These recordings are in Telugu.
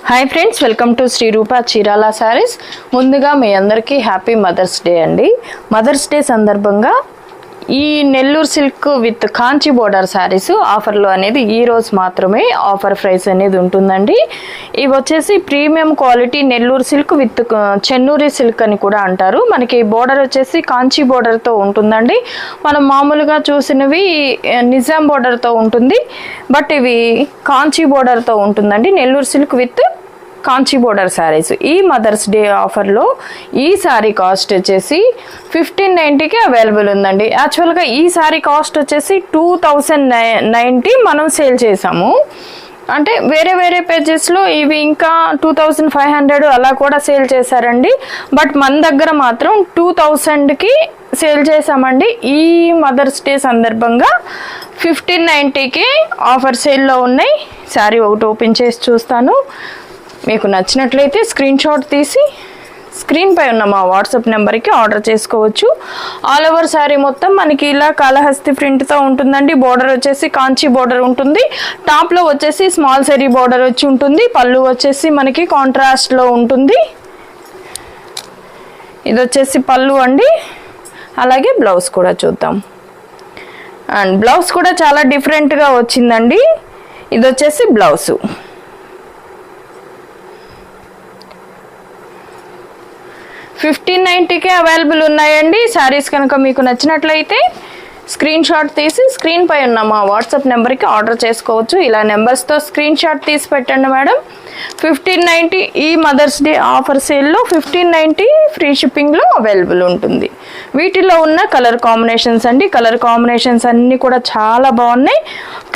Hi friends, welcome to Shri Rupa Chirala saris. ముందుగా మీ అందరికీ హ్యాపీ మదర్స్ డే అండి. మదర్స్ డే సందర్భంగా ఈ Nellore silk with Kanchi border saris ఆఫర్లో అనేది ఈ రోజు మాత్రమే ఆఫర్ ప్రైస్ అనేది ఉంటుందండి. ఇవి వచ్చేసి premium quality Nellore silk with Chennuri silk అని కూడా అంటారు. మనకి బోర్డర్ వచ్చేసి కాంచి బోర్డర్తో ఉంటుందండి. మనం మామూలుగా చూసినవి నిజాం బోర్డర్తో ఉంటుంది, బట్ ఇవి కాంచి బోర్డర్తో ఉంటుందండి. Nellore silk with Kanchi border saris. ఈ మదర్స్ డే ఆఫర్లో ఈ శారీ కాస్ట్ వచ్చేసి 1590కి అవైలబుల్ ఉందండి. యాక్చువల్గా ఈ శారీ కాస్ట్ వచ్చేసి 2090 మనం సేల్ చేసాము. అంటే వేరే వేరే పేజెస్లో ఇవి ఇంకా 2500 అలా కూడా సేల్ చేశారండి. బట్ మన దగ్గర మాత్రం 2000కి సేల్ చేసామండి. ఈ మదర్స్ డే సందర్భంగా 1590కి ఆఫర్ సేల్లో ఉన్నాయి. శారీ ఒకటి ఓపెన్ చేసి చూస్తాను. మీకు నచ్చినట్లయితే స్క్రీన్ షాట్ తీసి స్క్రీన్ పై ఉన్న మా వాట్సాప్ నెంబర్కి ఆర్డర్ చేసుకోవచ్చు. ఆల్ ఓవర్ శారీ మొత్తం మనకి ఇలా కాళహస్తి ప్రింట్తో ఉంటుందండి. బోర్డర్ వచ్చేసి కాంచి బోర్డర్ ఉంటుంది. టాప్లో వచ్చేసి స్మాల్ సెరీ బోర్డర్ వచ్చి ఉంటుంది. పళ్ళు వచ్చేసి మనకి కాంట్రాస్ట్లో ఉంటుంది. ఇది వచ్చేసి పళ్ళు అండి. అలాగే బ్లౌజ్ కూడా చూద్దాం. అండ్ బ్లౌజ్ కూడా చాలా డిఫరెంట్గా వచ్చిందండి. ఇది వచ్చేసి బ్లౌజు. $1590కే అవైలబుల్ ఉన్నాయండి. శారీస్ కనుక మీకు నచ్చినట్లయితే స్క్రీన్ షాట్ తీసి స్క్రీన్ పై ఉన్న మా వాట్సాప్ నెంబర్కి ఆర్డర్ చేసుకోవచ్చు. ఇలా నెంబర్స్తో స్క్రీన్ షాట్ తీసి పెట్టండి మేడం. 1590 ఈ మదర్స్ డే ఆఫర్ సేల్లో 1590 ఫ్రీ షిప్పింగ్లో అవైలబుల్ ఉంటుంది. వీటిలో ఉన్న కలర్ కాంబినేషన్స్ అండి. కలర్ కాంబినేషన్స్ అన్నీ కూడా చాలా బాగున్నాయి.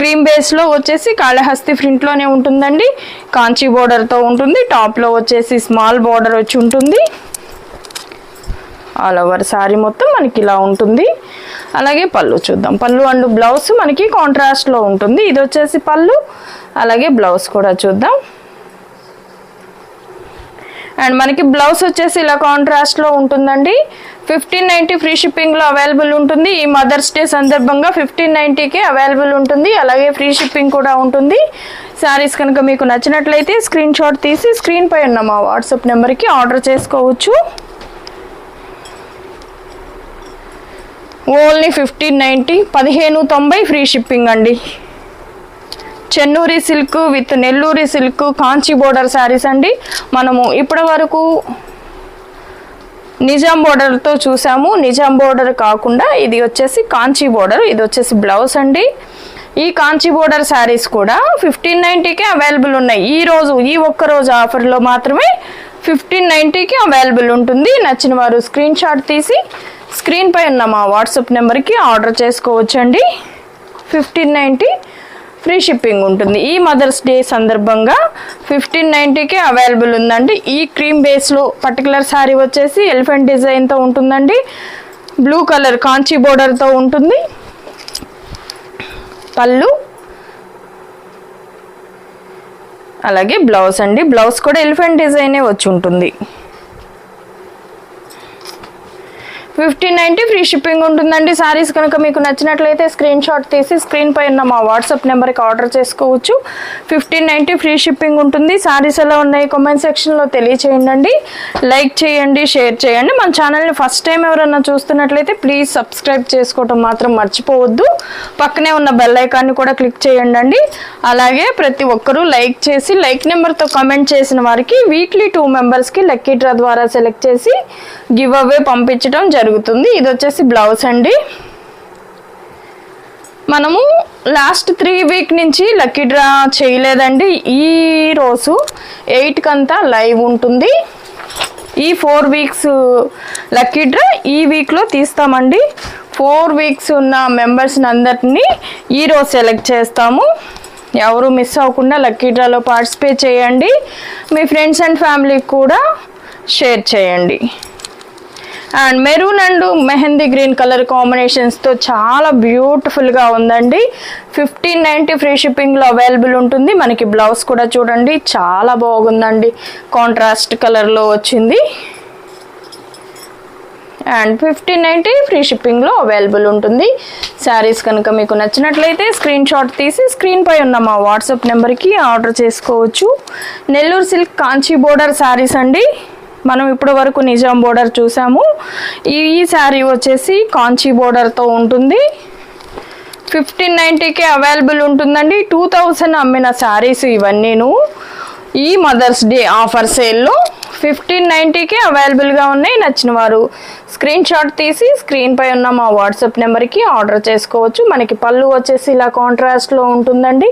క్రీమ్ బేస్లో వచ్చేసి కాళహస్తి ప్రింట్లోనే ఉంటుందండి. కాంచి బోర్డర్తో ఉంటుంది. టాప్లో వచ్చేసి స్మాల్ బోర్డర్ వచ్చి ఉంటుంది. ఆల్ ఓవర్ శారీ మొత్తం మనకి ఇలా ఉంటుంది. అలాగే పళ్ళు చూద్దాం. పళ్ళు అండ్ బ్లౌజ్ మనకి కాంట్రాస్ట్లో ఉంటుంది. ఇది వచ్చేసి పళ్ళు, అలాగే బ్లౌజ్ కూడా చూద్దాం. అండ్ మనకి బ్లౌజ్ వచ్చేసి ఇలా కాంట్రాస్ట్లో ఉంటుందండి. 1590 ఫ్రీ షిప్పింగ్లో అవైలబుల్ ఉంటుంది. ఈ మదర్స్ డే సందర్భంగా 1590కే అవైలబుల్ ఉంటుంది. అలాగే ఫ్రీ షిప్పింగ్ కూడా ఉంటుంది. శారీస్ కనుక మీకు నచ్చినట్లయితే స్క్రీన్ షాట్ తీసి స్క్రీన్ పై ఉన్న మా వాట్సాప్ నెంబర్కి ఆర్డర్ చేసుకోవచ్చు. ఓన్లీ 1590, 1590 ఫ్రీ షిప్పింగ్ అండి. Chennuri silk with Nelluri silk Kanchi border saris అండి. మనము ఇప్పటి వరకు నిజాం బోర్డర్తో చూసాము. నిజాం బోర్డర్ కాకుండా ఇది వచ్చేసి కాంచి బోర్డర్. ఇది వచ్చేసి బ్లౌజ్ అండి. ఈ కాంచి బోర్డర్ శారీస్ కూడా 1590కే అవైలబుల్ ఉన్నాయి. ఈ ఒక్కరోజు ఆఫర్లో మాత్రమే 1590కి అవైలబుల్ ఉంటుంది. నచ్చిన వారు స్క్రీన్ షాట్ తీసి స్క్రీన్ పై ఉన్న మా వాట్సాప్ నెంబర్కి ఆర్డర్ చేసుకోవచ్చండి. 1590 ఫ్రీ షిప్పింగ్ ఉంటుంది. ఈ మదర్స్ డే సందర్భంగా 1590కే అవైలబుల్ ఉందండి. ఈ క్రీమ్ బేస్లో పర్టికులర్ శారీ వచ్చేసి ఎలిఫెంట్ డిజైన్తో ఉంటుందండి. బ్లూ కలర్ కాంచి బోర్డర్తో ఉంటుంది. పళ్ళు, అలాగే బ్లౌజ్ అండి. బ్లౌజ్ కూడా ఎలిఫెంట్ డిజైనే వచ్చి ఉంటుంది. 1590 ఫ్రీ షిప్పింగ్ ఉంటుందండి. శారీస్ కనుక మీకు నచ్చినట్లయితే స్క్రీన్ షాట్ తీసి స్క్రీన్ పై ఉన్న మా వాట్సాప్ నెంబర్కి ఆర్డర్ చేసుకోవచ్చు. 1590 ఫ్రీ షిప్పింగ్ ఉంటుంది. శారీస్ ఎలా ఉన్నాయి కామెంట్ సెక్షన్లో తెలియచేయండి. లైక్ చేయండి, షేర్ చేయండి. మన ఛానల్ని ఫస్ట్ టైం ఎవరైనా చూస్తున్నట్లయితే ప్లీజ్ సబ్స్క్రైబ్ చేసుకోవడం మాత్రం మర్చిపోవద్దు. పక్కనే ఉన్న బెల్ ఐకాన్ని కూడా క్లిక్ చేయండి. అలాగే ప్రతి ఒక్కరూ లైక్ చేసి లైక్ నెంబర్తో కామెంట్ చేసిన వారికి వీక్లీ 2 మెంబర్స్కి లక్కీ డ్రా ద్వారా సెలెక్ట్ చేసి గివ్ అవే పంపించడం జరుగుతుంది. ఇది వచ్చేసి బ్లౌజ్ అండి. మనము లాస్ట్ 3 వీక్ నుంచి లక్కీ డ్రా చేయలేదండి. ఈ రోజు 8 లైవ్ ఉంటుంది. ఈ 4 వీక్స్ లక్కీ డ్రా ఈ వీక్లో తీస్తామండి. 4 వీక్స్ ఉన్న మెంబర్స్ని అందరినీ ఈరోజు సెలెక్ట్ చేస్తాము. ఎవరు మిస్ అవ్వకుండా లక్కీ డ్రాలో పార్టిసిపేట్ చేయండి. మీ ఫ్రెండ్స్ అండ్ ఫ్యామిలీకి కూడా షేర్ చేయండి. And maroon and mehndi green colour కాంబినేషన్స్తో చాలా బ్యూటిఫుల్గా ఉందండి. 1590 ఫ్రీ షిప్పింగ్లో అవైలబుల్ ఉంటుంది. మనకి బ్లౌజ్ కూడా చూడండి చాలా బాగుందండి. కాంట్రాస్ట్ కలర్లో వచ్చింది. అండ్ 1590 ఫ్రీ షిప్పింగ్లో అవైలబుల్ ఉంటుంది. శారీస్ కనుక మీకు నచ్చినట్లయితే స్క్రీన్ షాట్ తీసి స్క్రీన్ పై ఉన్న మా వాట్సాప్ నెంబర్కి ఆర్డర్ చేసుకోవచ్చు. నెల్లూరు సిల్క్ కాంచీ బోర్డర్ శారీస్ అండి. మనం ఇప్పటి వరకు నిజాం బోర్డర్ చూసాము. ఈ శారీ వచ్చేసి కాంచీ బోర్డర్తో ఉంటుంది. 1590కే అవైలబుల్ ఉంటుందండి. 2000 అమ్మిన శారీస్ ఇవన్నీను ఈ మదర్స్ డే ఆఫర్ సేల్లో 1590కే అవైలబుల్గా ఉన్నాయి. నచ్చిన వారు స్క్రీన్ షాట్ తీసి స్క్రీన్ పై ఉన్న మా వాట్సాప్ నెంబర్కి ఆర్డర్ చేసుకోవచ్చు. మనకి పళ్ళు వచ్చేసి ఇలా కాంట్రాస్ట్లో ఉంటుందండి.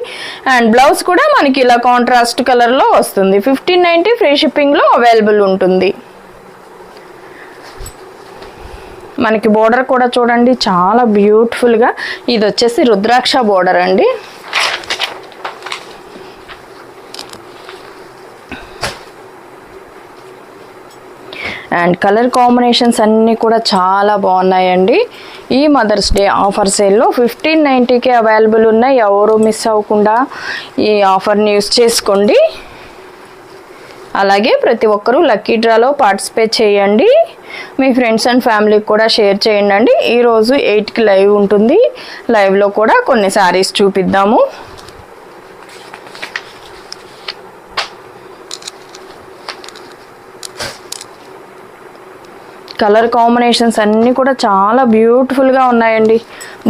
అండ్ బ్లౌజ్ కూడా మనకి ఇలా కాంట్రాస్ట్ కలర్లో వస్తుంది. 1590 ఫ్రీ షిప్పింగ్లో అవైలబుల్ ఉంటుంది. మనకి బోర్డర్ కూడా చూడండి చాలా బ్యూటిఫుల్గా. ఇది వచ్చేసి రుద్రాక్ష బోర్డర్ అండి. అండ్ కలర్ కాంబినేషన్స్ అన్నీ కూడా చాలా బాగున్నాయండి. ఈ మదర్స్ డే ఆఫర్ సేల్లో 1590కే అవైలబుల్ ఉన్నాయి. ఎవరు మిస్ అవ్వకుండా ఈ ఆఫర్ని యూస్ చేసుకోండి. అలాగే ప్రతి ఒక్కరూ లక్కీ డ్రాలో పార్టిసిపేట్ చేయండి. మీ ఫ్రెండ్స్ అండ్ ఫ్యామిలీకి కూడా షేర్ చేయండి. ఈరోజు 8కి లైవ్ ఉంటుంది. లైవ్లో కూడా కొన్ని శారీస్ చూపిద్దాము. కలర్ కాంబినేషన్స్ అన్నీ కూడా చాలా బ్యూటిఫుల్గా ఉన్నాయండి.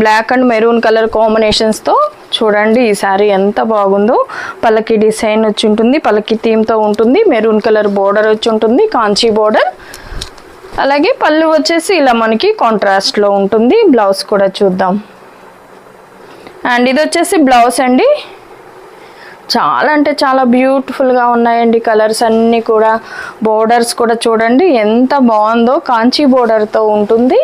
బ్లాక్ అండ్ మెరూన్ కలర్ కాంబినేషన్స్తో చూడండి ఈ శారీ ఎంత బాగుందో. పల్లకి డిజైన్ వచ్చి ఉంటుంది, పల్లకి థీమ్తో ఉంటుంది. మెరూన్ కలర్ బోర్డర్ వచ్చి ఉంటుంది, కాంచీ బోర్డర్. అలాగే పళ్ళు వచ్చేసి ఇలా మనకి కాంట్రాస్ట్లో ఉంటుంది. బ్లౌజ్ కూడా చూద్దాం. అండ్ ఇది వచ్చేసి బ్లౌజ్ అండి. చాలా అంటే చాలా బ్యూటిఫుల్గా ఉన్నాయండి కలర్స్ అన్నీ కూడా. బోర్డర్స్ కూడా చూడండి ఎంత బాగుందో. కాంచీ బోర్డర్తో ఉంటుంది.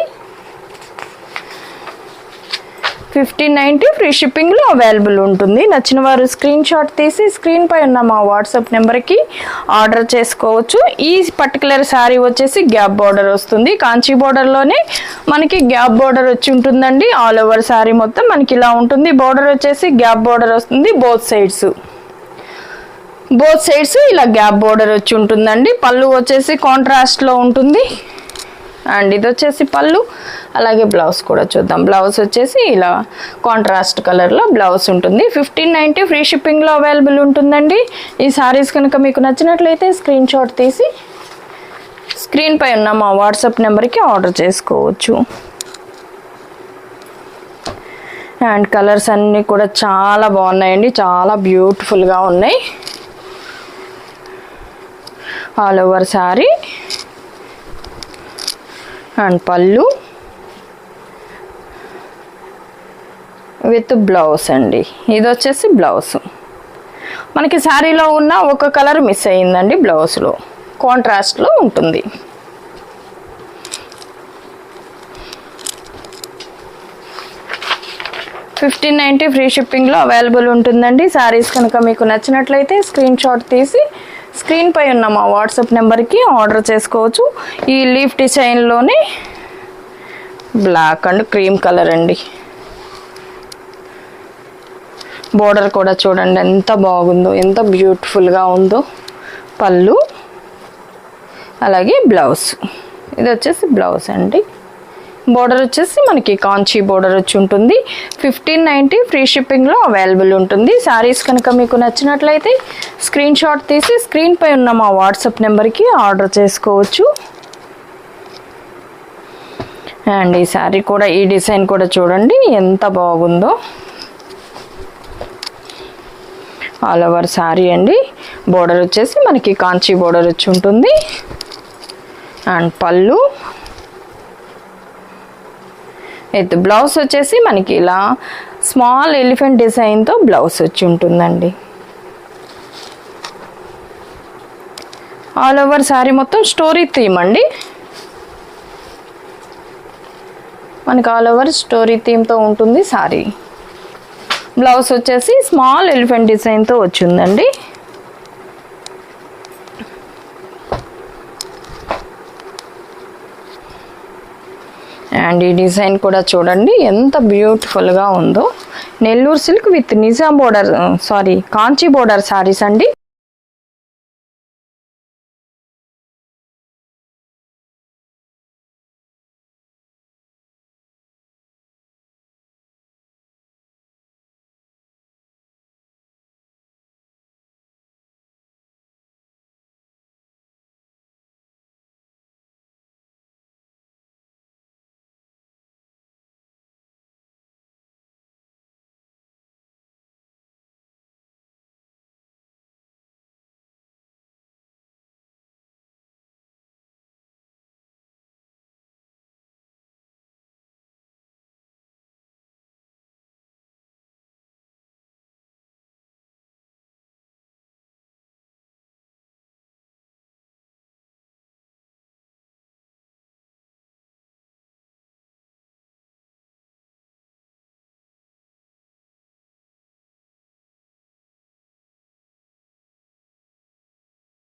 1590 ఫ్రీ షిప్పింగ్లో అవైలబుల్ ఉంటుంది. నచ్చిన వారు స్క్రీన్ షాట్ తీసి స్క్రీన్ పై ఉన్న మా వాట్సాప్ నెంబర్కి ఆర్డర్ చేసుకోవచ్చు. ఈ పర్టికులర్ శారీ వచ్చేసి గ్యాప్ బోర్డర్ వస్తుంది. కాంచీ బోర్డర్లోనే మనకి గ్యాప్ బోర్డర్ వచ్చి ఉంటుందండి. ఆల్ ఓవర్ శారీ మొత్తం మనకి ఇలా ఉంటుంది. బోర్డర్ వచ్చేసి గ్యాప్ బోర్డర్ వస్తుంది. బోత్ సైడ్స్ ఇలా గ్యాప్ బోర్డర్ వచ్చి ఉంటుందండి. పళ్ళు వచ్చేసి కాంట్రాస్ట్లో ఉంటుంది. అండ్ ఇది వచ్చేసి పళ్ళు. అలాగే బ్లౌజ్ కూడా చూద్దాం. బ్లౌజ్ వచ్చేసి ఇలా కాంట్రాస్ట్ కలర్లో బ్లౌజ్ ఉంటుంది. 1590 ఫ్రీ షిప్పింగ్లో అవైలబుల్ ఉంటుందండి. ఈ శారీస్ కనుక మీకు నచ్చినట్లయితే స్క్రీన్ షాట్ తీసి స్క్రీన్ పై ఉన్న మా వాట్సాప్ నెంబర్కి ఆర్డర్ చేసుకోవచ్చు. అండ్ కలర్స్ అన్నీ కూడా చాలా బాగున్నాయండి. చాలా బ్యూటిఫుల్గా ఉన్నాయి. ఆల్ ఓవర్ శారీ అండ్ పళ్ళు విత్ బ్లౌజ్ అండి. ఇది వచ్చేసి బ్లౌజ్. మనకి శారీలో ఉన్న ఒక కలర్ మిస్ అయ్యిందండి. బ్లౌజ్లో కాంట్రాస్ట్లో ఉంటుంది. $1590 ఫ్రీ షిప్పింగ్లో అవైలబుల్ ఉంటుందండి. శారీస్ కనుక మీకు నచ్చినట్లయితే స్క్రీన్ షాట్ తీసి స్క్రీన్ పై ఉన్న మా వాట్సాప్ నెంబర్కి ఆర్డర్ చేసుకోవచ్చు. ఈ లీఫ్ డిజైన్లోనే బ్లాక్ అండ్ క్రీమ్ కలర్ అండి. బోర్డర్ కూడా చూడండి ఎంత బాగుందో, ఎంత బ్యూటిఫుల్గా ఉందో. పళ్ళు అలాగే బ్లౌజ్. ఇది వచ్చేసి బ్లౌజ్ అండి. బోర్డర్ వచ్చేసి మనకి కాంచీ బోర్డర్ వచ్చి ఉంటుంది. 1590 ఫ్రీ షిప్పింగ్లో అవైలబుల్ ఉంటుంది. శారీస్ కనుక మీకు నచ్చినట్లయితే స్క్రీన్ షాట్ తీసి స్క్రీన్ పై ఉన్న మా వాట్సాప్ నెంబర్కి ఆర్డర్ చేసుకోవచ్చు. అండ్ ఈ శారీ కూడా, ఈ డిజైన్ కూడా చూడండి ఎంత బాగుందో. ఆల్ ఓవర్ శారీ అండి. బోర్డర్ వచ్చేసి మనకి కాంచీ బోర్డర్ వచ్చి ఉంటుంది. అండ్ పళ్ళు అయితే బ్లౌజ్ వచ్చేసి మనకి ఇలా స్మాల్ ఎలిఫెంట్ డిజైన్తో బ్లౌజ్ వచ్చి ఉంటుందండి. ఆల్ ఓవర్ శారీ మొత్తం స్టోరీ థీమ్ అండి. మనకి ఆల్ ఓవర్ స్టోరీ థీమ్తో ఉంటుంది శారీ. బ్లౌజ్ వచ్చేసి స్మాల్ ఎలిఫెంట్ డిజైన్తో వచ్చిందండి. అండ్ ఈ డిజైన్ కూడా చూడండి ఎంత బ్యూటిఫుల్గా ఉందో. Nellore silk with Nizam border Kanchi border saris అండి.